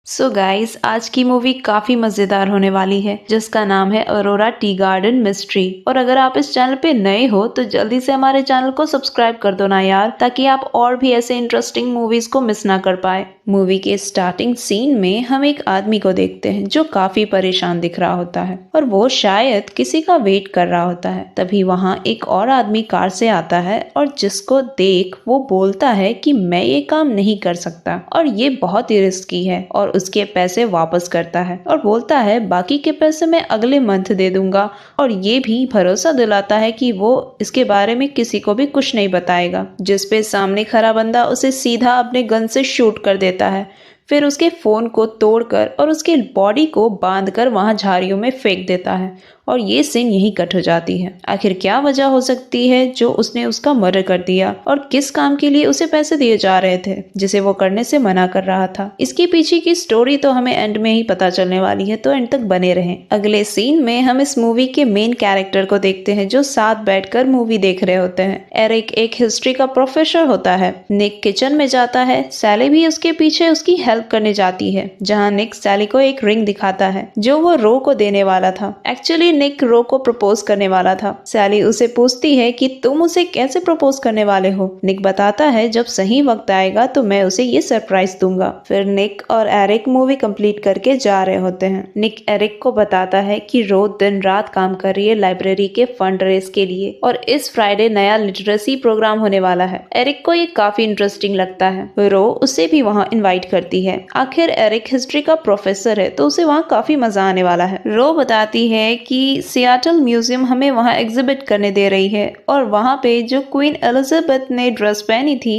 So guys, आज की movie काफी मजेदार होने वाली है जिसका नाम है अरोरा टी गार्डन मिस्ट्री। और अगर आप इस चैनल पे नए हो तो जल्दी से हमारे चैनल को सब्सक्राइब कर दो ना यार, ताकि आप और भी ऐसे इंटरेस्टिंग मूवीज को मिस ना कर पाए। मूवी के स्टार्टिंग सीन में हम एक आदमी को देखते हैं जो काफी परेशान दिख रहा होता है और वो शायद किसी का वेट कर रहा होता है। तभी वहाँ एक और आदमी कार से आता है और जिसको देख वो बोलता है कि मैं ये काम नहीं कर सकता और ये बहुत ही रिस्की है, और उसके पैसे वापस करता है और बोलता है बाकी के पैसे मैं अगले मंथ दे दूंगा। और ये भी भरोसा दिलाता है कि वो इसके बारे में किसी को भी कुछ नहीं बताएगा, जिसपे सामने खड़ा बंदा उसे सीधा अपने गन से शूट कर देता है। फिर उसके फोन को तोड़कर और उसके बॉडी को बांधकर वहां झाड़ियों में फेंक देता है और ये सीन यही कट हो जाती है। आखिर क्या वजह हो सकती है जो उसने उसका मर्डर कर दिया, और किस काम के लिए उसे पैसे दिए जा रहे थे जिसे वो करने से मना कर रहा था। इसके पीछे की स्टोरी तो हमें एंड में ही पता चलने वाली है, तो एंड तक बने रहें। अगले सीन में हम इस मूवी के मेन कैरेक्टर को देखते हैं जो साथ बैठकर मूवी देख रहे होते हैं। एरिक एक हिस्ट्री का प्रोफेसर होता है। निक किचन में जाता है, सैली भी उसके पीछे उसकी हेल्प करने जाती है, जहाँ निक सैली को एक रिंग दिखाता है जो वो रो को देने वाला था। एक्चुअली निक रो को प्रपोज करने वाला था। सैली उसे पूछती है कि तुम उसे कैसे प्रपोज करने वाले हो। निक बताता है जब सही वक्त आएगा तो मैं उसे ये सरप्राइज दूंगा। फिर निक और एरिक मूवी कंप्लीट करके जा रहे होते हैं। निक एरिक को बताता है कि रो दिन रात काम कर रही है लाइब्रेरी के फंड रेज के लिए, और इस फ्राइडे नया लिटरेसी प्रोग्राम होने वाला है। एरिक को ये काफी इंटरेस्टिंग लगता है। रो उसे भी वहाँ इन्वाइट करती है। आखिर एरिक हिस्ट्री का प्रोफेसर है तो उसे वहाँ काफी मजा आने वाला है। रो बताती है कि सियाटल म्यूजियम हमें वहाँ एग्जिबिट करने दे रही है, और वहाँ पे जो क्वीन एलिजाबेथ ने ड्रेस पहनी थी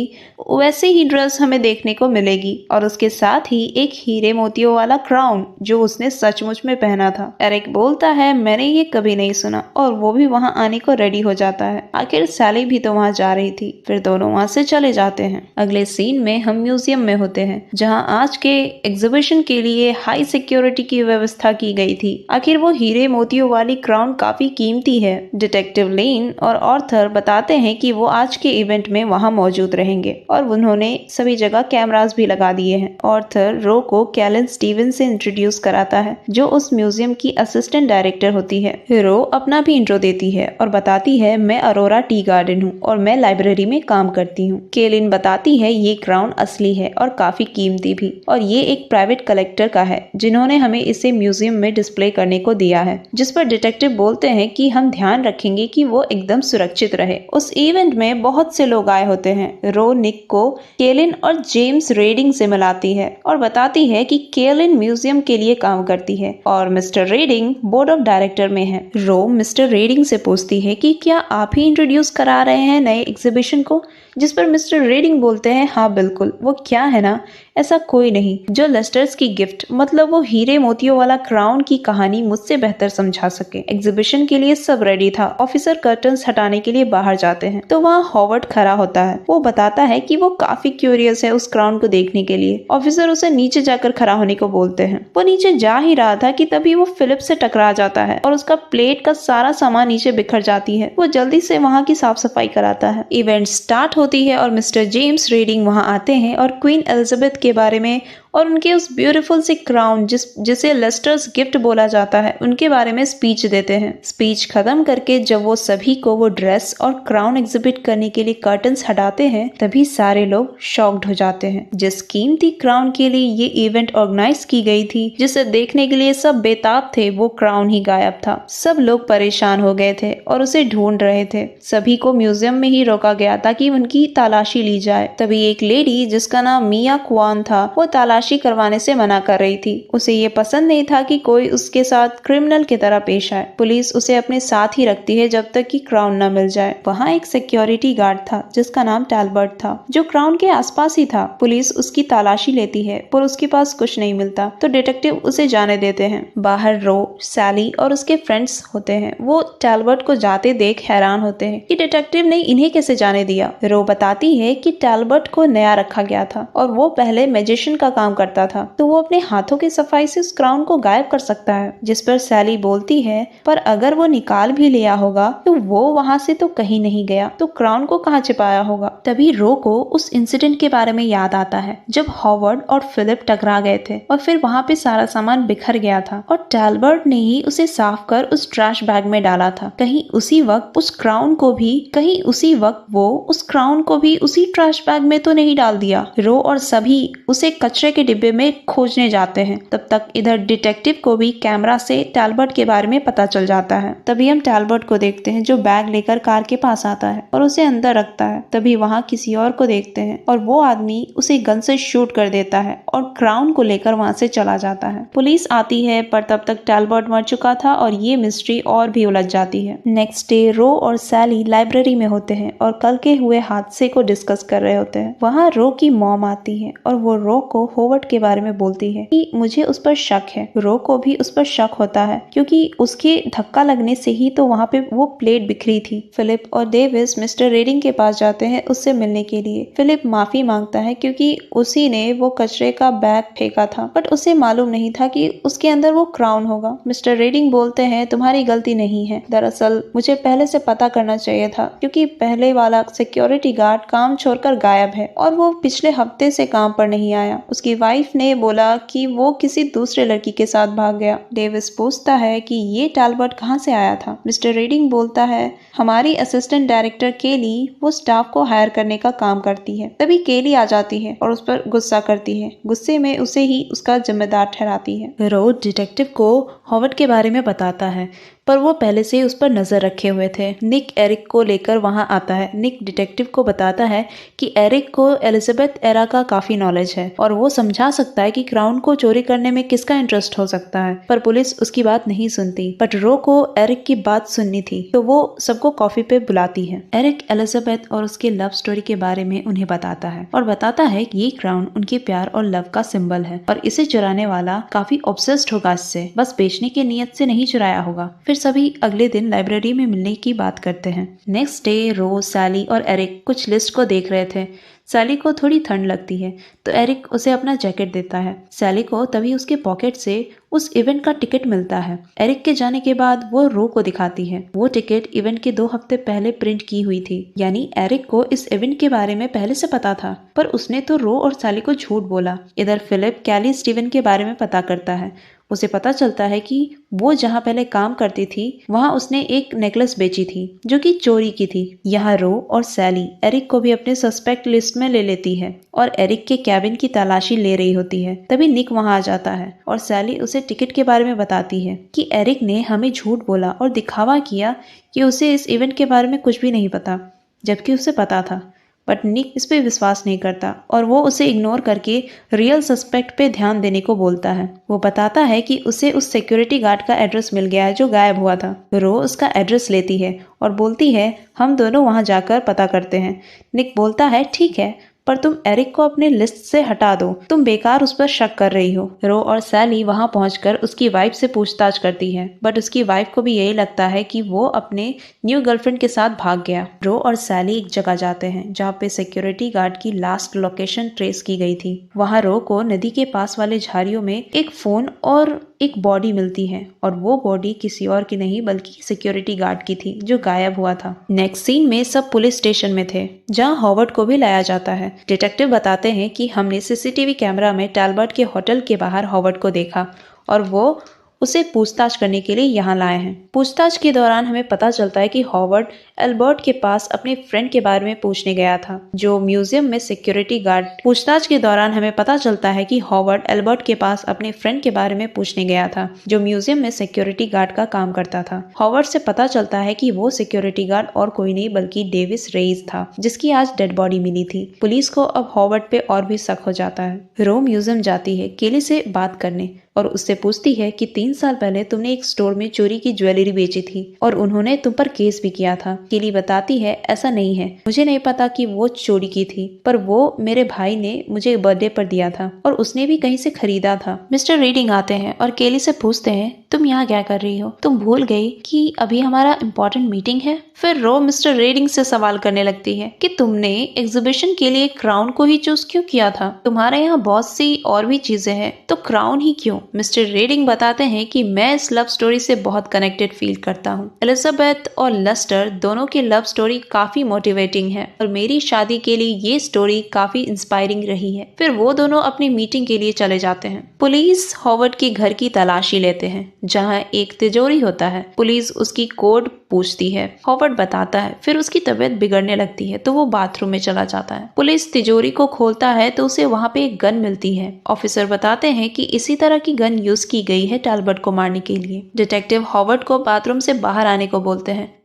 वैसे ही ड्रेस हमें देखने को मिलेगी, और उसके साथ ही एक हीरे मोतियों वाला क्राउन जो उसने सचमुच में पहना था। एरिक बोलता है मैंने ये कभी नहीं सुना, और वो भी वहाँ आने को रेडी हो जाता है। आखिर सैली भी तो वहाँ जा रही थी। फिर दोनों वहाँ से चले जाते हैं। अगले सीन में हम म्यूजियम में होते हैं, जहाँ आज के एग्जीबिशन के लिए हाई सिक्योरिटी की व्यवस्था की गई थी। आखिर वो हीरे मोतियों वाली क्राउन काफी कीमती है। डिटेक्टिव लेन और ऑर्थर बताते हैं कि वो आज के इवेंट में वहां मौजूद रहेंगे, और उन्होंने सभी जगह कैमरास भी लगा दिए हैं। ऑर्थर रो को कैलन स्टीवन से इंट्रोड्यूस कराता है जो उस म्यूजियम की असिस्टेंट डायरेक्टर होती है। रो अपना भी इंट्रो देती है और बताती है मैं अरोरा टी गार्डन हूँ और मैं लाइब्रेरी में काम करती हूँ। केलिन बताती है ये क्राउन असली है और काफी कीमती भी, और ये एक प्राइवेट कलेक्टर का है जिन्होंने हमें इसे म्यूजियम में डिस्प्ले करने को दिया है। जिस पर डिटेक्टिव बोलते हैं कि हम ध्यान रखेंगे कि वो एकदम सुरक्षित रहे। उस इवेंट में बहुत से लोग आए होते हैं। रो निक को केलिन और जेम्स रेडिंग से मिलाती है और बताती है कि केलिन म्यूजियम के लिए काम करती है और mister Reading board of director में है। रो मिस्टर रेडिंग से पूछती है कि क्या आप ही इंट्रोड्यूस करा रहे हैं नए एग्जीबिशन को, जिस पर मिस्टर रेडिंग बोलते हैं हाँ बिल्कुल, वो क्या है ना, ऐसा कोई नहीं जो लेस्टर्स की गिफ्ट मतलब वो हीरे मोतियों वाला क्राउन की कहानी मुझसे बेहतर समझा सके। एग्जीबिशन के लिए सब रेडी था। ऑफिसर कर्टन्स हटाने के लिए बाहर जाते हैं तो वहाँ हॉवर्ड खड़ा होता है। वो बताता है कि वो काफी क्यूरियस है उस क्राउन को देखने के लिए। ऑफिसर उसे नीचे जाकर खड़ा होने को बोलते हैं। वो नीचे जा ही रहा था कि तभी वो फिलिप से टकरा जाता है और उसका प्लेट का सारा सामान नीचे बिखर जाती है। वो जल्दी से वहाँ की साफ सफाई कराता है। इवेंट स्टार्ट होती है और मिस्टर जेम्स रेडिंग वहाँ आते हैं और क्वीन एलिजाबेथ के बारे में और उनके उस ब्यूटीफुल से क्राउन जिसे लेस्टर्स गिफ्ट बोला जाता है उनके बारे में स्पीच देते हैं। स्पीच खत्म करके जब वो सभी को वो ड्रेस और क्राउन एग्जिबिट करने के लिए कर्टन्स हटाते हैं तभी सारे लोग शॉक्ड हो जाते हैं। जिस कीमती क्राउन के लिए ये इवेंट ऑर्गेनाइज की गई थी, जिसे देखने के लिए सब बेताब थे, वो क्राउन ही गायब था। सब लोग परेशान हो गए थे और उसे ढूंढ रहे थे। सभी को म्यूजियम में ही रोका गया ताकि उनकी तलाशी ली जाए। तभी एक लेडी जिसका नाम मिया क्वान था वो तलाशी करवाने से मना कर रही थी। उसे ये पसंद नहीं था कि कोई उसके साथ क्रिमिनल की तरह पेश आए। पुलिस उसे अपने साथ ही रखती है जब तक कि क्राउन न मिल जाए। वहाँ एक सिक्योरिटी गार्ड था जिसका नाम टैलबर्ट था जो क्राउन के आसपास ही था। पुलिस उसकी तलाशी लेती है पर उसके पास कुछ नहीं मिलता तो डिटेक्टिव उसे जाने देते हैं। बाहर रो, सैली और उसके फ्रेंड्स होते हैं। वो टैलबर्ट को जाते देख हैरान होते हैं कि डिटेक्टिव ने इन्हें कैसे जाने दिया। रो बताती है कि टैलबर्ट को नया रखा गया था और वो पहले मैजिशियन का काम काम करता था, तो वो अपने हाथों की सफाई से उस क्राउन को गायब कर सकता है। जिस पर सैली बोलती है, पर अगर वो निकाल भी लिया होगा तो वो वहाँ से तो कहीं नहीं गया, तो क्राउन को कहाँ छिपाया होगा। तभी रो को उस इंसिडेंट के बारे में याद आता है जब हॉवर्ड और फिलिप टकरा गए थे और फिर वहाँ पे सारा सामान बिखर गया था और टैलबर्ट ने ही उसे साफ कर उस ट्रैश बैग में डाला था। कहीं उसी वक्त उस क्राउन को भी उसी ट्रैश बैग में तो नहीं डाल दिया। रो और सभी उसे कचरे के डिब्बे में खोजने जाते हैं। तब तक इधर डिटेक्टिव को भी कैमरा से टैलबर्ट के बारे में पता चल जाता है। तभी हम टैलबर्ट को देखते हैं जो बैग लेकर कार के पास आता है और उसे अंदर रखता है। तभी वहाँ किसी और को देखते हैं और वो आदमी उसे गन से शूट कर देता है और क्राउन को लेकर वहाँ से चला जाता है। पुलिस आती है पर तब तक टैलबर्ट मर चुका था और ये मिस्ट्री और भी उलझ जाती है। नेक्स्ट डे रो और सैली लाइब्रेरी में होते हैं और कल के हुए हादसे को डिस्कस कर रहे होते हैं। वहाँ रो की मॉम आती है और वो रो को हॉवर्ड के बारे में बोलती है कि मुझे उस पर शक है। रो को भी उस पर शक होता है क्योंकि उसके धक्का लगने से ही तो वहाँ पे वो प्लेट बिखरी थी। फिलिप और डेविस मिस्टर रेडिंग के पास जाते हैं उससे मिलने के लिए। फिलिप माफी मांगता है क्योंकि उसी ने वो कचरे का बैग फेंका था, बट उसे मालूम नहीं था कि उसके अंदर वो क्राउन होगा। मिस्टर रेडिंग बोलते हैं तुम्हारी गलती नहीं है, दरअसल मुझे पहले से पता करना चाहिए था क्योंकि पहले वाला सिक्योरिटी गार्ड काम छोड़कर गायब है और वो पिछले हफ्ते से काम पर नहीं आया। उसकी वाइफ ने बोला कि वो किसी दूसरे लड़की के साथ भाग गया। डेविस पूछता है कि ये टैलबर्ट कहाँ से आया था। मिस्टर रेडिंग बोलता है हमारी असिस्टेंट डायरेक्टर केली वो स्टाफ को हायर करने का काम करती है। तभी केली आ जाती है और उस पर गुस्सा करती है। गुस्से में उसे ही उसका जिम्मेदार ठहराती है। रो डिटेक्टिव को हॉवर्ड के बारे में बताता है पर वो पहले से ही उस पर नजर रखे हुए थे। निक एरिक को लेकर वहां आता है। निक डिटेक्टिव को बताता है कि एरिक को एलिजाबेथ एरा का काफी नॉलेज है और वो समझा सकता है कि क्राउन को चोरी करने में किसका इंटरेस्ट हो सकता है, पर पुलिस उसकी बात नहीं सुनती। बट रो को एरिक की बात सुननी थी तो वो सबको कॉफी पे बुलाती है। एरिक एलिजाबेथ और उसके लव स्टोरी के बारे में उन्हें बताता है और बताता है कि ये क्राउन उनके प्यार और लव का सिंबल है और इसे चुराने वाला काफी ऑब्सेस्ड होगा इससे, बस बेचने की नियत से नहीं चुराया होगा। फिर सभी अगले दिन लाइब्रेरी में मिलने की बात करते हैं। नेक्स्ट डे रो, सैली और एरिक कुछ लिस्ट को देख रहे थे। सैली को थोड़ी ठंड लगती है तो एरिक उसे अपना जैकेट देता है। सैली को तभी उसके पॉकेट से उस इवेंट का टिकट मिलता है। एरिक के जाने के बाद वो रो को दिखाती है। वो टिकट इवेंट के 2 हफ्ते पहले प्रिंट की हुई थी, यानी एरिक को इस इवेंट के बारे में पहले से पता था, पर उसने तो रो और सैली को झूठ बोला। इधर फिलिप कैली स्टीवन के बारे में पता करता है। उसे पता चलता है कि वो जहाँ पहले काम करती थी वहाँ उसने एक नेकलेस बेची थी जो कि चोरी की थी। यहाँ रो और सैली एरिक को भी अपने सस्पेक्ट लिस्ट में ले लेती है और एरिक के कैबिन की तलाशी ले रही होती है। तभी निक वहाँ आ जाता है और सैली उसे टिकट के बारे में बताती है कि एरिक ने हमें झूठ बोला और दिखावा किया कि उसे इस इवेंट के बारे में कुछ भी नहीं पता, जबकि उसे पता था। बट निक इस पे विश्वास नहीं करता और वो उसे इग्नोर करके रियल सस्पेक्ट पे ध्यान देने को बोलता है। वो बताता है कि उसे उस सिक्योरिटी गार्ड का एड्रेस मिल गया है जो गायब हुआ था। रो उसका एड्रेस लेती है और बोलती है हम दोनों वहां जाकर पता करते हैं। निक बोलता है ठीक है, पर तुम एरिक को अपने लिस्ट से हटा दो, तुम बेकार उस पर शक कर रही हो। रो और सैली वहां पहुंचकर उसकी वाइफ से पूछताछ करती है, बट उसकी वाइफ को भी यही लगता है कि वो अपने न्यू गर्लफ्रेंड के साथ भाग गया। रो और सैली एक जगह जाते हैं जहाँ पे सिक्योरिटी गार्ड की लास्ट लोकेशन ट्रेस की गई थी। वहाँ रो को नदी के पास वाले झाड़ियों में एक फोन और एक बॉडी मिलती है और वो बॉडी किसी और की नहीं बल्कि सिक्योरिटी गार्ड की थी जो गायब हुआ था। नेक्स्ट सीन में सब पुलिस स्टेशन में थे जहाँ हॉवर्ड को भी लाया जाता है। डिटेक्टिव बताते हैं कि हमने सीसीटीवी कैमरा में टैलबर्ट के होटल के बाहर हॉवर्ड को देखा और वो उसे पूछताछ करने के लिए यहाँ लाए हैं। पूछताछ के दौरान हमें पता चलता है कि हॉवर्ड एल्बर्ट के पास अपने फ्रेंड के बारे में पूछने गया था जो म्यूजियम में सिक्योरिटी गार्ड। पूछताछ के दौरान हमें पता चलता है कि हॉवर्ड एल्बर्ट के पास अपने फ्रेंड के बारे में पूछने गया था जो म्यूजियम में सिक्योरिटी गार्ड का काम करता था। हॉवर्ड से पता चलता है कि वो सिक्योरिटी गार्ड और कोई नहीं बल्कि डेविस रेइस था जिसकी आज डेड बॉडी मिली थी। पुलिस को अब हॉवर्ड पे और भी शक हो जाता है। रो म्यूजियम जाती है केली से बात करने और उससे पूछती है कि 3 साल पहले तुमने एक स्टोर में चोरी की ज्वेलरी बेची थी और उन्होंने तुम पर केस भी किया था। केली बताती है ऐसा नहीं है, मुझे नहीं पता कि वो चोरी की थी, पर वो मेरे भाई ने मुझे बर्थडे पर दिया था और उसने भी कहीं से खरीदा था। मिस्टर रीडिंग आते हैं और केली से पूछते हैं तुम यहाँ क्या कर रही हो? तुम भूल गई कि अभी हमारा इम्पोर्टेंट मीटिंग है? फिर रो मिस्टर रेडिंग से सवाल करने लगती है कि तुमने एग्जीबिशन के लिए क्राउन को ही चूज क्यों किया था? तुम्हारे यहाँ बहुत सी और भी चीजें हैं, तो क्राउन ही क्यों? मिस्टर रेडिंग बताते हैं कि मैं इस लव स्टोरी से बहुत कनेक्टेड फील करता हूँ। एलिजाबेथ और लस्टर दोनों की लव स्टोरी काफी मोटिवेटिंग है और मेरी शादी के लिए ये स्टोरी काफी इंस्पायरिंग रही है। फिर वो दोनों अपनी मीटिंग के लिए चले जाते हैं। पुलिस हॉवर्ड के घर की तलाशी लेते हैं जहाँ एक तिजोरी होता है। पुलिस उसकी कोड पूछती है। हॉवर्ड बताता है। फिर उसकी तबीयत बिगड़ने लगती है तो वो बाथरूम में चला जाता है। पुलिस तिजोरी को खोलता है तो उसे वहाँ पे एक गन मिलती है। ऑफिसर बताते हैं कि इसी तरह की गन यूज की गई है टैलबर्ट को मारने के लिए। डिटेक्टिव हॉवर्ड को बाथरूम से बाहर आने को बोलते हैं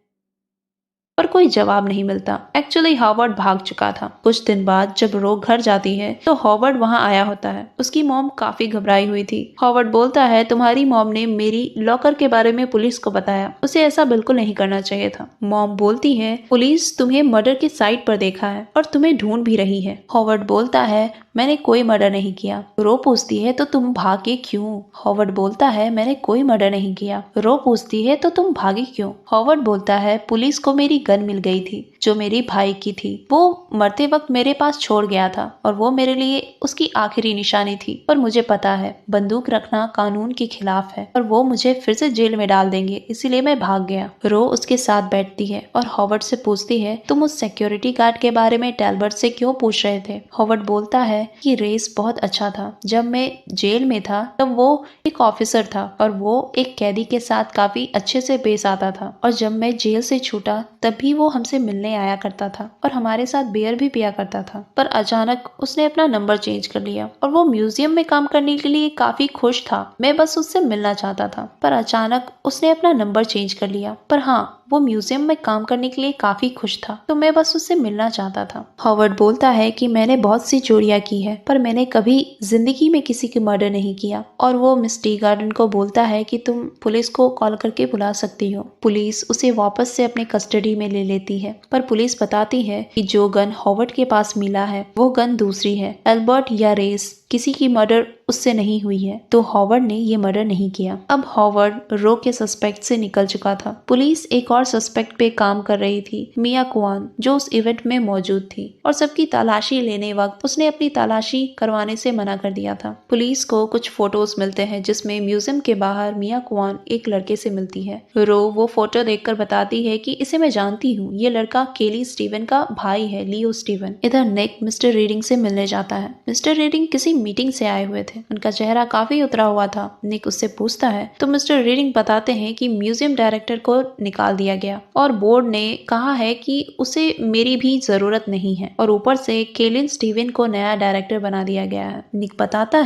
पर कोई जवाब नहीं मिलता। एक्चुअली हॉवर्ड भाग चुका था। कुछ दिन बाद जब रो घर जाती है तो हॉवर्ड वहाँ आया होता है। उसकी मॉम काफी घबराई हुई थी। हॉवर्ड बोलता है तुम्हारी मॉम ने मेरी लॉकर के बारे में पुलिस को बताया। उसे ऐसा बिल्कुल नहीं करना चाहिए था। मॉम बोलती है पुलिस तुम्हें मर्डर के साइट पर देखा है और तुम्हें ढूंढ भी रही है। हॉवर्ड बोलता है मैंने कोई मर्डर नहीं किया। रो पूछती है तो तुम भागे क्यों? हॉवर्ड बोलता है मैंने कोई मर्डर नहीं किया। रो पूछती है तो तुम भागे क्यों? हॉवर्ड बोलता है पुलिस को मेरी गन मिल गई थी जो मेरी भाई की थी। वो मरते वक्त मेरे पास छोड़ गया था और वो मेरे लिए उसकी आखिरी निशानी थी। पर मुझे पता है बंदूक रखना कानून के खिलाफ है और वो मुझे फिर से जेल में डाल देंगे, इसीलिए मैं भाग गया। रो उसके साथ बैठती है और हॉवर्ड से पूछती है तुम उस सिक्योरिटी गार्ड के बारे में टैलबर्ट से क्यों पूछ रहे थे? हॉवर्ड बोलता है कि रेस बहुत अच्छा था। जब मैं जेल में था तब वो एक ऑफिसर था और वो एक कैदी के साथ काफी अच्छे से पेश आता था और जब मैं जेल से छूटा तभी वो हमसे मिलने आया करता था और हमारे साथ बियर भी पिया करता था। पर अचानक उसने अपना नंबर चेंज कर लिया और वो म्यूजियम में काम करने के लिए काफी खुश था। मैं बस उससे मिलना चाहता था पर अचानक उसने अपना नंबर चेंज कर लिया। पर हाँ, वो म्यूजियम में काम करने के लिए काफी खुश था तो मैं बस उससे मिलना चाहता था। हॉवर्ड बोलता है कि मैंने बहुत सी चोरियां की है पर मैंने कभी जिंदगी में किसी की मर्डर नहीं किया। और वो मिस टी गार्डन को बोलता है कि तुम पुलिस को कॉल करके बुला सकती हो। पुलिस उसे वापस से अपने कस्टडी में ले लेती है पर पुलिस बताती है कि जो गन हॉवर्ड के पास मिला है वो गन दूसरी है। एल्बर्ट या रेस किसी की मर्डर उससे नहीं हुई है तो हॉवर्ड ने ये मर्डर नहीं किया। अब हॉवर्ड रो के सस्पेक्ट से निकल चुका था। पुलिस एक और सस्पेक्ट पे काम कर रही थी, मिया कुआन, जो उस इवेंट में मौजूद थी और सबकी तलाशी लेने वक्त उसने अपनी तलाशी करवाने से मना कर दिया था। पुलिस को कुछ फोटोज मिलते हैं जिसमें म्यूजियम के बाहर मिया कुआन एक लड़के से मिलती है। रो वो फोटो देखकर बताती है कि इसे मैं जानती हूँ, ये लड़का केली स्टीवन का भाई है, लियो स्टीवन। इधर निक मिस्टर रीडिंग से मिलने जाता है। मिस्टर रीडिंग किसी मीटिंग से आए हुए थे। उनका चेहरा काफी उतरा हुआ था। निक उससे पूछता है तो मिस्टर रीडिंग बताते हैं कि म्यूजियम डायरेक्टर को निकाल दिया गया और बोर्ड ने कहा है कि उसे मेरी भी जरूरत नहीं है और ऊपर से केलिन स्टीवन को नया डायरेक्टर बना दिया गया है। निक बताता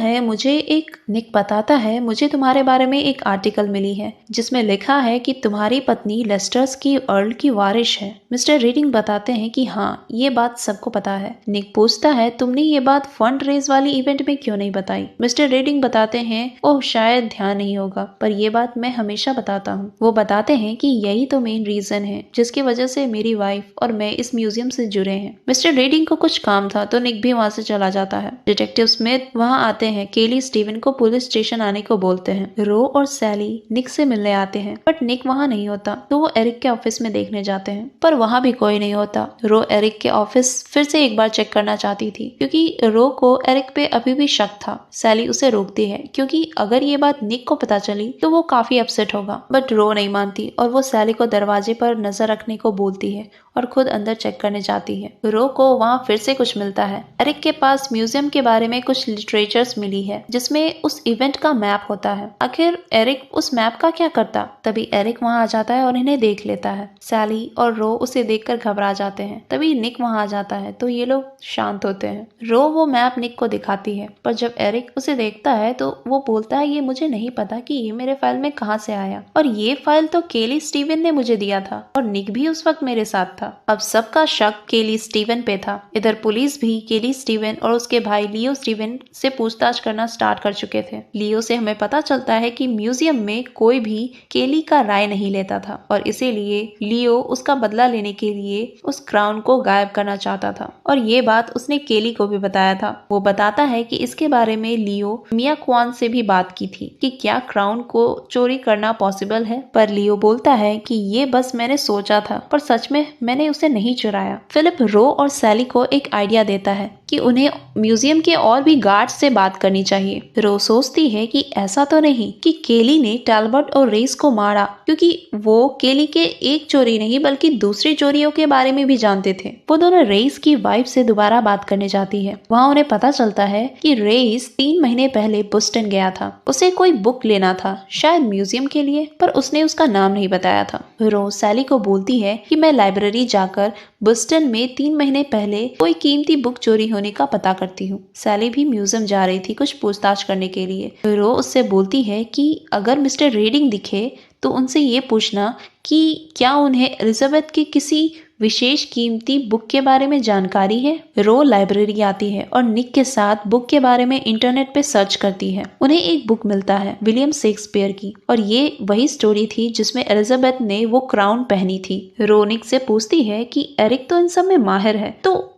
है मुझे तुम्हारे बारे में एक आर्टिकल मिली है जिसमें लिखा है कि तुम्हारी पत्नी लेस्टर्स की अर्ल की वारिश है। मिस्टर रीडिंग बताते हैं कि हाँ, ये बात सबको पता है। निक पूछता है तुमने ये बात फंड रेज वाली इवेंट में क्यों नहीं बताई? मिस्टर रीडिंग बताते हैं ओह शायद ध्यान नहीं होगा पर यह बात मैं हमेशा बताता हूँ। वो बताते हैं कि यही तो मेन रीजन है जिसकी वजह से मेरी वाइफ और मैं इस म्यूजियम से जुड़े हैं। मिस्टर रीडिंग को कुछ काम था तो निक भी वहाँ से चला जाता है। डिटेक्टिव स्मिथ वहाँ आते हैं। केली स्टीवन को पुलिस स्टेशन आने को बोलते हैं। रो और सैली निक से मिलने आते हैं बट निक वहाँ नहीं होता तो वो एरिक के ऑफिस में देखने जाते हैं पर वहाँ भी कोई नहीं होता। रो एरिक के ऑफिस फिर से एक बार चेक करना चाहती थी क्योंकि रो को एरिक पे अभी भी शक था। सैली उसे रोकती है क्योंकि अगर ये बात निक को पता चली तो वो काफी अपसेट होगा बट रो नहीं मानती और वो सैली को दरवाजे पर नजर रखने को बोलती है और खुद अंदर चेक करने जाती है। रो को वहाँ फिर से कुछ मिलता है। एरिक के पास म्यूजियम के बारे में कुछ लिटरेचर्स मिली है जिसमें उस इवेंट का मैप होता है। आखिर एरिक उस मैप का क्या करता? तभी एरिक वहाँ आ जाता है और इन्हें देख लेता है। सैली और रो उसे देखकर घबरा जाते हैं। तभी निक वहाँ आ जाता है तो ये लोग शांत होते हैं। रो वो मैप निक को दिखाती है पर जब एरिक उसे देखता है तो वो बोलता है ये मुझे नहीं पता कि ये मेरे फाइल में कहाँ से आया और ये फाइल तो केली स्टीवन ने मुझे दिया था और निक भी उस वक्त मेरे साथ था। अब सबका शक केली स्टीवन पे था। इधर पुलिस भी केली स्टीवन और उसके भाई लियो स्टीवन से पूछताछ करना स्टार्ट कर चुके थे। लियो से हमें पता चलता है कि म्यूजियम में कोई भी केली का राय नहीं लेता था और इसीलिए लियो उसका बदला लेने के लिए उस क्राउन को गायब करना चाहता था और ये बात उसने केली को भी बताया था। वो बताता है कि इसके बारे में लियो मिया क्वान से भी बात की थी कि क्या क्राउन को चोरी करना पॉसिबल है, पर लियो बोलता है कि ये बस मैंने सोचा था, पर सच में मैंने उसे नहीं चुराया। फिलिप रो और सैली को एक आइडिया देता है कि उन्हें म्यूजियम के और भी गार्ड से बात करनी चाहिए। रो सोचती है कि ऐसा तो नहीं कि केली ने टैलबॉट और रेस को मारा, क्योंकि वो केली के एक चोरी नहीं बल्कि दूसरी चोरियों के बारे में भी जानते थे। वो दोनों रेस की वाइफ से दोबारा बात करने जाती है। वहाँ उन्हें पता चलता है कि रेस 3 महीने पहले बोस्टन गया था। उसे कोई बुक लेना था, शायद म्यूजियम के लिए, पर उसने उसका नाम नहीं बताया था। रो सैली को बोलती है कि मैं लाइब्रेरी जाकर बोस्टन में 3 महीने पहले कोई कीमती बुक चोरी होने का पता करती हूँ। सैली भी म्यूजियम जा रही थी कुछ पूछताछ करने के लिए। रो उससे बोलती है कि अगर मिस्टर रीडिंग दिखे तो उनसे ये पूछना कि क्या उन्हें एलिजाबेथ की किसी विशेष कीमती बुक के बारे में जानकारी है। रो लाइब्रेरी आती है और निक के साथ बुक के बारे में इंटरनेट पे सर्च करती है। उन्हें एक बुक मिलता है विलियम शेक्सपियर की, और ये वही स्टोरी थी जिसमें एलिजाबेथ ने वो क्राउन पहनी थी। रो निक से पूछती है कि एरिक तो इन सब में माहिर है, तो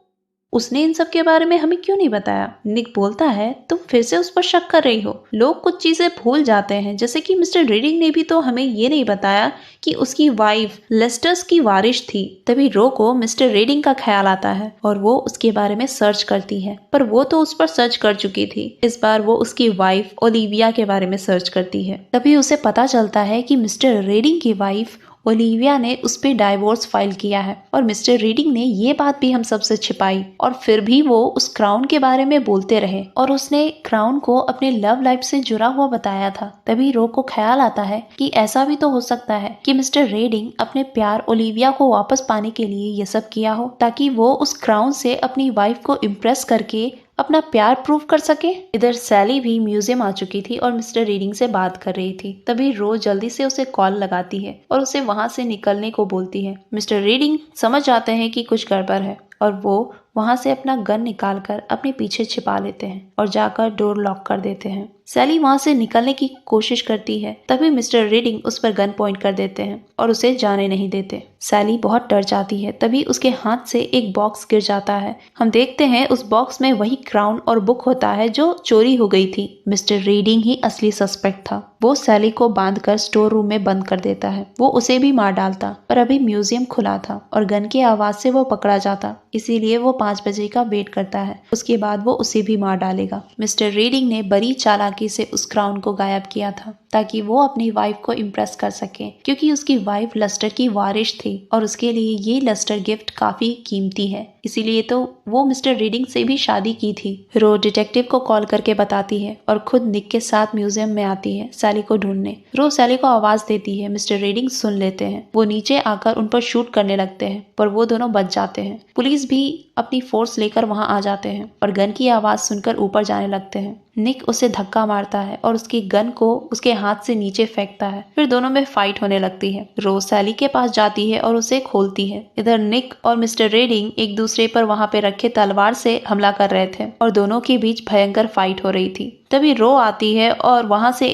उसने इन सब के बारे में हमें क्यों नहीं बताया। निक बोलता है तुम फिर से उस पर शक कर रही हो। लोग कुछ चीजें भूल जाते हैं, जैसे कि मिस्टर रीडिंग ने भी तो हमें ये नहीं बताया कि उसकी वाइफ लेस्टर्स की वारिश थी। तभी रो को मिस्टर रीडिंग का ख्याल आता है और वो उसके बारे में सर्च करती है, पर वो तो उस पर सर्च कर चुकी थी। इस बार वो उसकी वाइफ ओलिविया के बारे में सर्च करती है। तभी उसे पता चलता है कि मिस्टर रीडिंग की वाइफ ओलिविया ने उस पे डाइवोर्स फाइल किया है, और मिस्टर रीडिंग ने ये बात भी हम सबसे छिपाई, और फिर भी वो उस क्राउन के बारे में बोलते रहे और उसने क्राउन को अपने लव लाइफ से जुड़ा हुआ बताया था। तभी रो को ख्याल आता है कि ऐसा भी तो हो सकता है कि मिस्टर रीडिंग अपने प्यार ओलिविया को वापस पाने के लिए ये सब किया हो, ताकि वो उस क्राउन से अपनी वाइफ को इम्प्रेस करके अपना प्यार प्रूव कर सके। इधर सैली भी म्यूजियम आ चुकी थी और मिस्टर रीडिंग से बात कर रही थी। तभी रो जल्दी से उसे कॉल लगाती है और उसे वहां से निकलने को बोलती है। मिस्टर रीडिंग समझ जाते हैं कि कुछ गड़बड़ है और वो वहां से अपना गन निकालकर अपने पीछे छिपा लेते हैं और जाकर डोर लॉक कर देते हैं। सैली वहां से निकलने की कोशिश करती है, तभी मिस्टर रीडिंग उस पर गन पॉइंट कर देते हैं और उसे जाने नहीं देते। सैली बहुत डर जाती है। तभी उसके हाथ से एक बॉक्स गिर जाता है। हम देखते हैं उस बॉक्स में वही क्राउन और बुक होता है जो चोरी हो गई थी। मिस्टर रीडिंग ही असली सस्पेक्ट था। वो सैली को बांधकर स्टोर रूम में बंद कर देता है। वो उसे भी मार डालता, पर अभी म्यूजियम खुला था और गन की आवाज से वो पकड़ा जाता, इसीलिए वो 5 बजे का वेट करता है। उसके बाद वो उसे भी मार डालेगा। मिस्टर रीडिंग ने बड़ी चालाकी से उस क्राउन को गायब किया था ताकि वो अपनी वाइफ को इम्प्रेस कर सके, क्योंकि उसकी वाइफ लस्टर की वारिश थी और उसके लिए ये लस्टर गिफ्ट काफी कीमती है, इसीलिए तो वो मिस्टर रीडिंग से भी शादी की थी। रो डिटेक्टिव को कॉल करके बताती है और खुद निक के साथ म्यूजियम में आती है सैली को ढूंढने। रो सैली को आवाज देती है। मिस्टर रीडिंग सुन लेते हैं। वो नीचे आकर उन पर शूट करने लगते हैं, पर वो दोनों बच जाते हैं। पुलिस भी अपनी फोर्स लेकर वहां आ जाते हैं और गन की आवाज सुनकर ऊपर जाने लगते हैं। निक उसे धक्का मारता है और उसकी गन को उसके हाथ से नीचे फेंकता है। फिर दोनों में फाइट होने लगती है। रोज सैली के पास जाती है और उसे खोलती है। इधर निक और मिस्टर रीडिंग एक दूसरे पर वहां पे रखे तलवार से हमला कर रहे थे और दोनों के बीच भयंकर फाइट हो रही थी। तभी रो आती है और वहां पे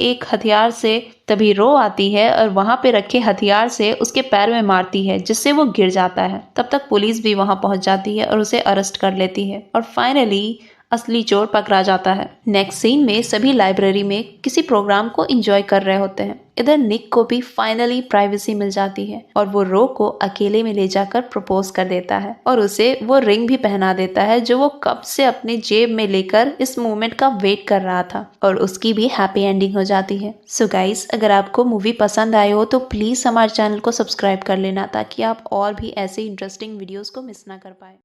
रखे हथियार से उसके पैर में मारती है, जिससे वो गिर जाता है। तब तक पुलिस भी वहां पहुंच जाती है और उसे अरेस्ट कर लेती है और फाइनली असली चोर पकड़ा जाता है। नेक्स्ट सीन में सभी लाइब्रेरी में किसी प्रोग्राम को एंजॉय कर रहे होते हैं। इधर निक को भी फाइनली प्राइवेसी मिल जाती है और वो रो को अकेले में ले जाकर प्रपोज कर देता है और उसे वो रिंग भी पहना देता है जो वो कब से अपने जेब में लेकर इस मोमेंट का वेट कर रहा था, और उसकी भी हैप्पी एंडिंग हो जाती है। सो गाइस, अगर आपको मूवी पसंद आई हो तो प्लीज हमारे चैनल को सब्सक्राइब कर लेना ताकि आप और भी ऐसे इंटरेस्टिंग वीडियोस को मिस ना कर पाए।